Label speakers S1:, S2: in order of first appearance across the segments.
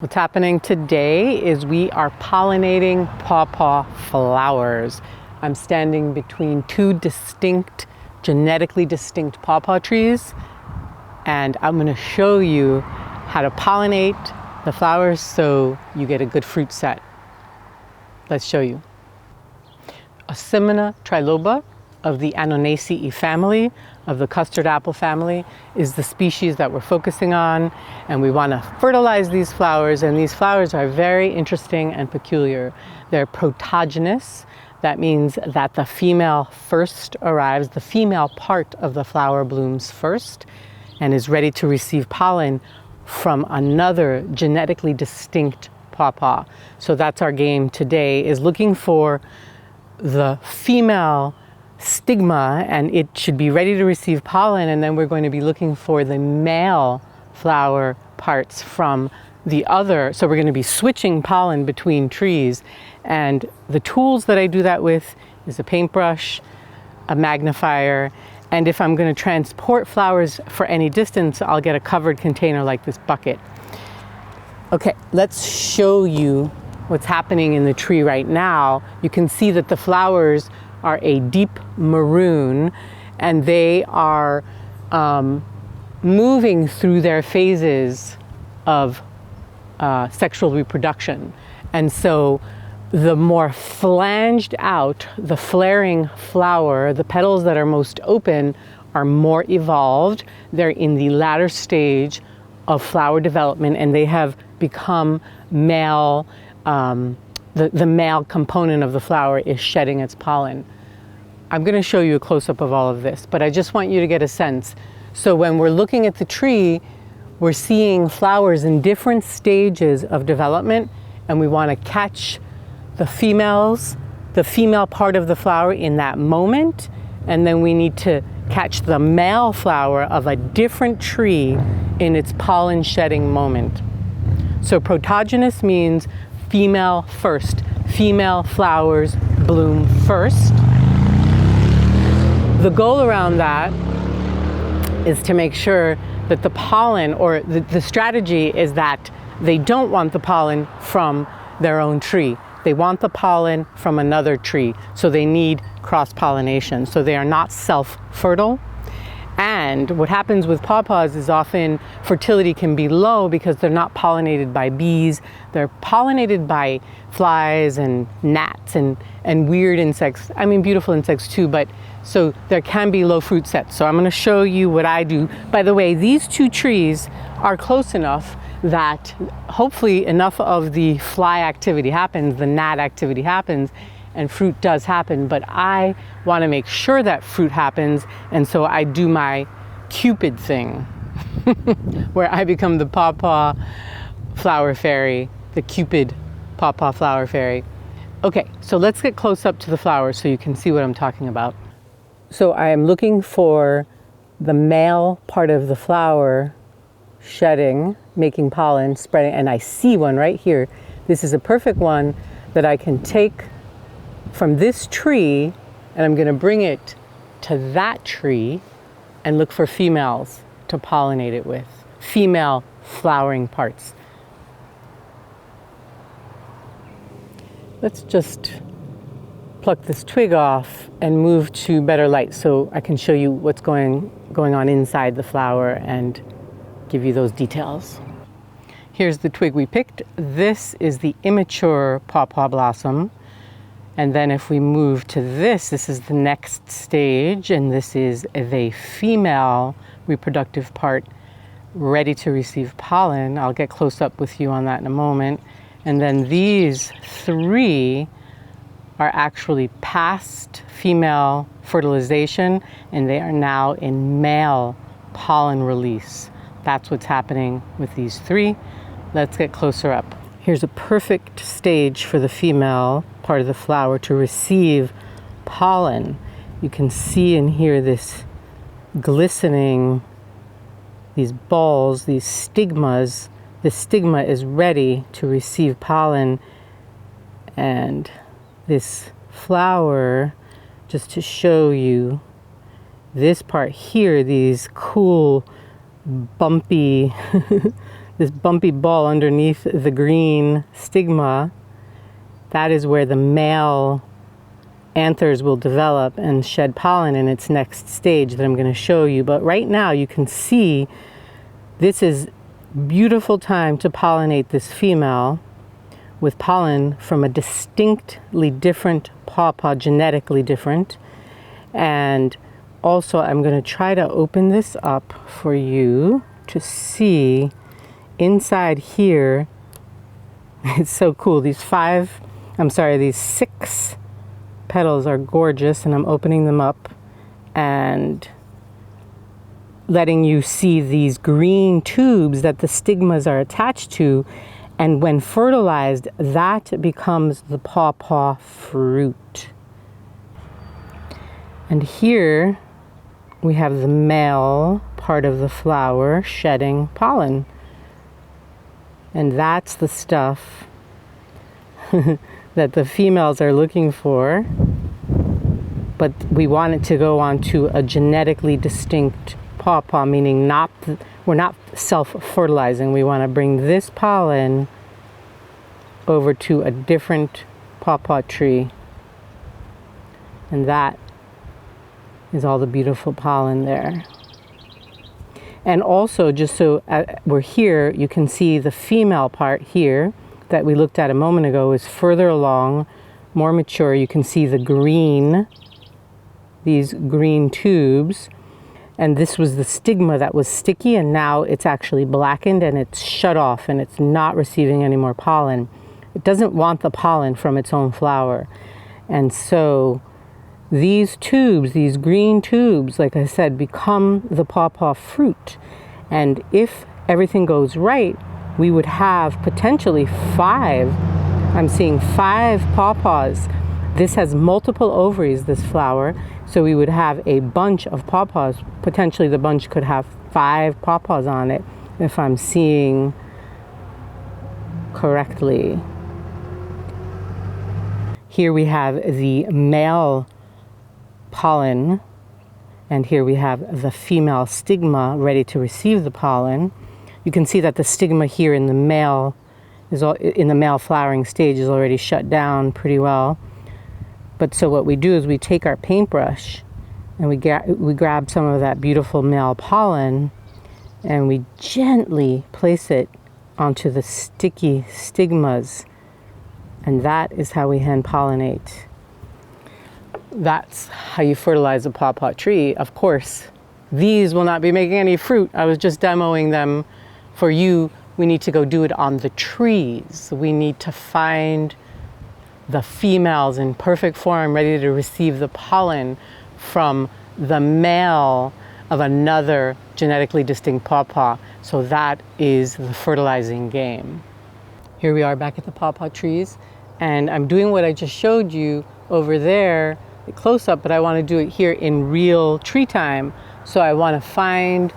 S1: What's happening today is we are pollinating pawpaw flowers. I'm standing between two genetically distinct pawpaw trees, and I'm going to show you how to pollinate the flowers so you get a good fruit set. Let's show you. Asimina Triloba of the Annonaceae family, of the Custard Apple family, is the species that we're focusing on, and we want to fertilize these flowers, and these flowers are very interesting and peculiar. They're protogynous. That means that the female first arrives, the female part of the flower blooms first and is ready to receive pollen from another genetically distinct pawpaw. So that's our game today, is looking for the female stigma, and it should be ready to receive pollen, and then we're going to be looking for the male flower parts from the other. So we're going to be switching pollen between trees, and the tools that I do that with is a paintbrush, a magnifier, and if I'm going to transport flowers for any distance, I'll get a covered container like this bucket. Okay, let's show you what's happening in the tree right now. You can see that the flowers are a deep maroon, and they are moving through their phases of sexual reproduction. And so the more flanged out, the flaring flower, the petals that are most open are more evolved. They're in the latter stage of flower development, and they have become male. The male component of the flower is shedding its pollen. I'm going to show you a close-up of all of this, but I just want you to get a sense. So when we're looking at the tree, we're seeing flowers in different stages of development, and we want to catch the female part of the flower in that moment, and then we need to catch the male flower of a different tree in its pollen shedding moment. So protogynous means female first. Female flowers bloom first. The goal around that is to make sure that the pollen, or the strategy is that they don't want the pollen from their own tree. They want the pollen from another tree. So they need cross-pollination. So they are not self-fertile. And what happens with pawpaws is often fertility can be low because they're not pollinated by bees. They're pollinated by flies and gnats and weird insects. I mean, beautiful insects too, but so there can be low fruit sets. So I'm going to show you what I do. By the way, these two trees are close enough that hopefully enough of the fly activity happens, the gnat activity happens, and fruit does happen, but I want to make sure that fruit happens, and so I do my Cupid thing, where I become the pawpaw flower fairy, the Cupid pawpaw flower fairy. Okay, so let's get close up to the flowers so you can see what I'm talking about. So I am looking for the male part of the flower shedding, making pollen, spreading, and I see one right here. This is a perfect one that I can take from this tree, and I'm going to bring it to that tree and look for females to pollinate it with, female flowering parts. Let's just pluck this twig off and move to better light so I can show you what's going on inside the flower and give you those details. Here's the twig we picked. This is the immature pawpaw blossom. And then if we move to this is the next stage, and this is the female reproductive part ready to receive pollen. I'll get close up with you on that in a moment. And then these three are actually past female fertilization, and they are now in male pollen release. That's what's happening with these three. Let's get closer up. Here's a perfect stage for the female part of the flower to receive pollen. You can see and hear this glistening, these balls, these stigmas. The stigma is ready to receive pollen, and this flower, just to show you this part here, these cool bumpy this bumpy ball underneath the green stigma, that is where the male anthers will develop and shed pollen in its next stage that I'm going to show you. But right now you can see this is beautiful time to pollinate this female with pollen from a distinctly different pawpaw, genetically different. And also I'm going to try to open this up for you to see inside here. It's so cool. These 6 petals are gorgeous, and I'm opening them up and letting you see these green tubes that the stigmas are attached to, and when fertilized, that becomes the pawpaw fruit. And here we have the male part of the flower shedding pollen, and that's the stuff that the females are looking for, but we want it to go on to a genetically distinct pawpaw, meaning we're not self-fertilizing. We want to bring this pollen over to a different pawpaw tree, and that is all the beautiful pollen there. And also, just so we're here, you can see the female part here that we looked at a moment ago is further along, more mature. You can see the green, these green tubes, and this was the stigma that was sticky, and now it's actually blackened and it's shut off and it's not receiving any more pollen. It doesn't want the pollen from its own flower. And so these tubes, these green tubes, like I said, become the pawpaw fruit. And if everything goes right, we would have potentially 5. I'm seeing 5 pawpaws. This has multiple ovaries, this flower, so we would have a bunch of pawpaws. Potentially the bunch could have 5 pawpaws on it, if I'm seeing correctly. Here we have the male pollen, and here we have the female stigma ready to receive the pollen. You can see that the stigma here in the male flowering stage is already shut down pretty well. But so what we do is we take our paintbrush and we grab some of that beautiful male pollen and we gently place it onto the sticky stigmas, and that is how we hand pollinate. That's how you fertilize a pawpaw tree. Of course, these will not be making any fruit. I was just demoing them for you. We need to go do it on the trees. We need to find the females in perfect form, ready to receive the pollen from the male of another genetically distinct pawpaw. So that is the fertilizing game. Here we are back at the pawpaw trees, and I'm doing what I just showed you over there, close up, but I want to do it here in real tree time. So I want to find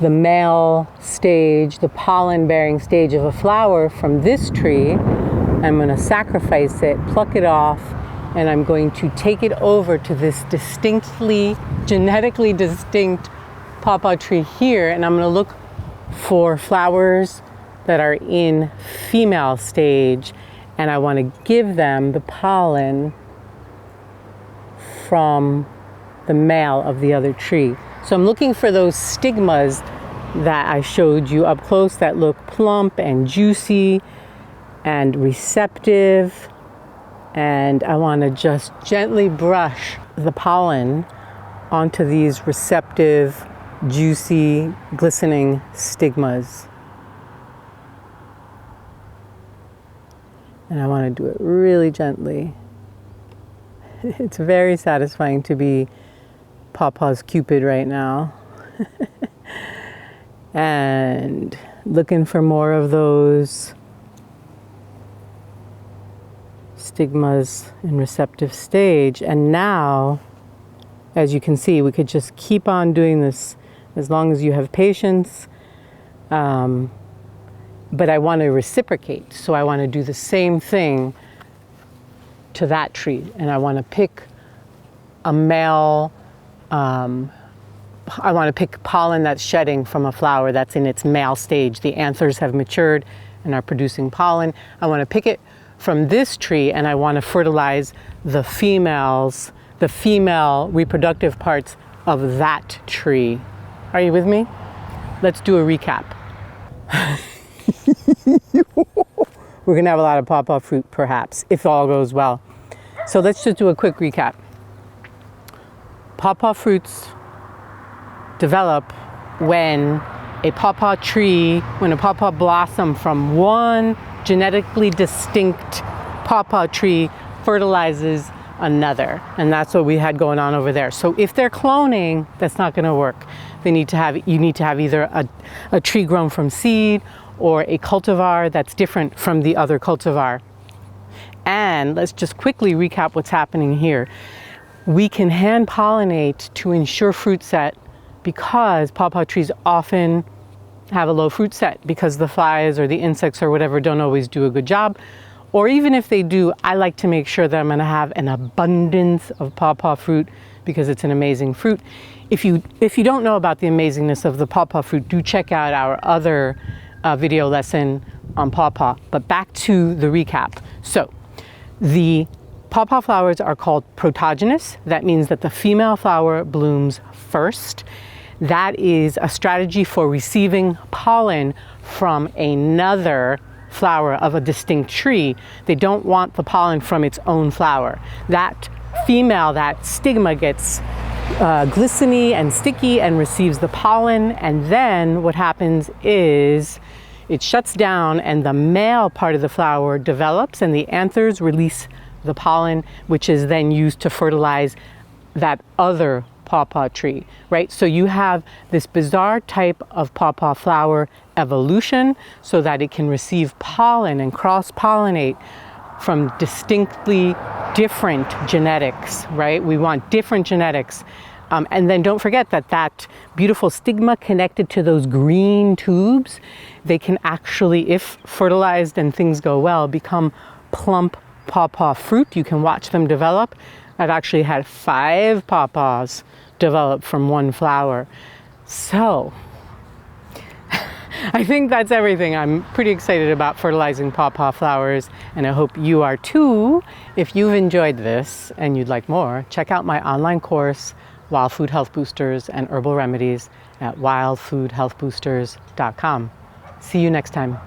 S1: the male stage, the pollen bearing stage of a flower from this tree. I'm going to sacrifice it, pluck it off, and I'm going to take it over to this genetically distinct pawpaw tree here, and I'm going to look for flowers that are in female stage, and I want to give them the pollen from the male of the other tree. So I'm looking for those stigmas that I showed you up close that look plump and juicy and receptive, and I want to just gently brush the pollen onto these receptive, juicy, glistening stigmas. And I want to do it really gently. It's very satisfying to be Pawpaw's Cupid right now. And looking for more of those stigmas in receptive stage. And now, as you can see, we could just keep on doing this as long as you have patience. But I want to reciprocate. So I want to do the same thing to that tree. And I want to pick a male pick pollen that's shedding from a flower that's in its male stage. The anthers have matured and are producing pollen. I want to pick it from this tree and I want to fertilize the female reproductive parts of that tree. Are you with me? Let's do a recap. We're gonna have a lot of pawpaw fruit perhaps, if all goes well. So let's just do a quick recap. Pawpaw fruits develop when a pawpaw blossom from one genetically distinct pawpaw tree fertilizes another. And that's what we had going on over there. So if they're cloning, that's not gonna work. You need to have either a tree grown from seed or a cultivar that's different from the other cultivar. And let's just quickly recap what's happening here. We can hand pollinate to ensure fruit set because pawpaw trees often have a low fruit set because the flies or the insects or whatever don't always do a good job. Or even if they do, I like to make sure that I'm gonna have an abundance of pawpaw fruit because it's an amazing fruit. If you don't know about the amazingness of the pawpaw fruit, do check out our other video lesson on pawpaw. But back to the recap. So the pawpaw flowers are called protogynous. That means that the female flower blooms first. That is a strategy for receiving pollen from another flower of a distinct tree. They don't want the pollen from its own flower. That female, that stigma gets glistening and sticky and receives the pollen, and then what happens is it shuts down and the male part of the flower develops and the anthers release the pollen, which is then used to fertilize that other pawpaw tree, right? So you have this bizarre type of pawpaw flower evolution so that it can receive pollen and cross-pollinate from distinctly different genetics, right? We want different genetics. And then don't forget that that beautiful stigma connected to those green tubes, they can actually, if fertilized and things go well, become plump pawpaw fruit. You can watch them develop. I've actually had 5 pawpaws develop from one flower. So I think that's everything. I'm pretty excited about fertilizing pawpaw flowers, and I hope you are too. If you've enjoyed this and you'd like more, check out my online course, Wild Food Health Boosters and Herbal Remedies, at wildfoodhealthboosters.com. See you next time.